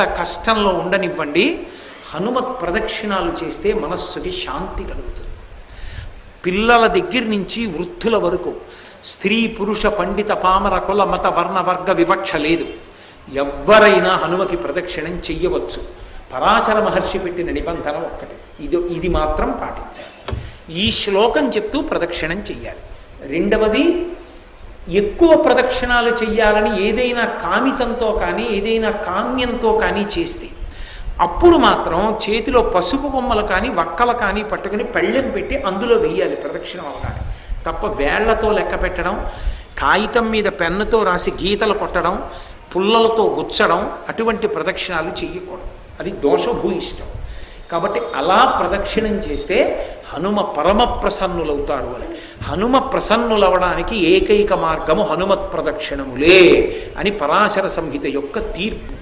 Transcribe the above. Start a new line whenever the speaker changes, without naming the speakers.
కష్టంలో ఉండనివ్వండి, హనుమత్ ప్రదక్షిణాలు చేస్తే మనస్సుకి శాంతి కలుగుతుంది. పిల్లల దగ్గర నుంచి వృద్ధుల వరకు, స్త్రీ పురుష పండిత పామర కుల మత వర్ణ వర్గ వివక్ష లేదు. ఎవ్వరైనా హనుమకి ప్రదక్షిణం చెయ్యవచ్చు. పరాశర మహర్షి పెట్టిన నిబంధన ఒక్కటే, ఇది మాత్రం పాటించాలి. ఈ శ్లోకం చెప్తూ ప్రదక్షిణం చెయ్యాలి. రెండవది, ఎక్కువ ప్రదక్షిణాలు చెయ్యాలని ఏదైనా కామితంతో కానీ ఏదైనా కామ్యంతో కానీ చేస్తే అప్పుడు మాత్రం చేతిలో పసుపు కొమ్మలు కానీ వక్కలు కానీ పట్టుకుని పళ్ళెం పెట్టి అందులో వెయ్యాలి ప్రదక్షిణం అవగానే. తప్ప వేళ్లతో లెక్క పెట్టడం, కాగితం మీద పెన్నుతో రాసి గీతలు కొట్టడం, పుల్లలతో గుచ్చడం, అటువంటి ప్రదక్షిణాలు చెయ్యకూడదు. అది దోషభూయిష్టం. కాబట్టి అలా ప్రదక్షిణం చేస్తే హనుమ పరమ ప్రసన్నులవుతారు అని. హనుమ ప్రసన్నులవడానికి ఏకైక మార్గము హనుమత్ ప్రదక్షిణములే అని పరాశర సంహిత యొక్క తీర్పు.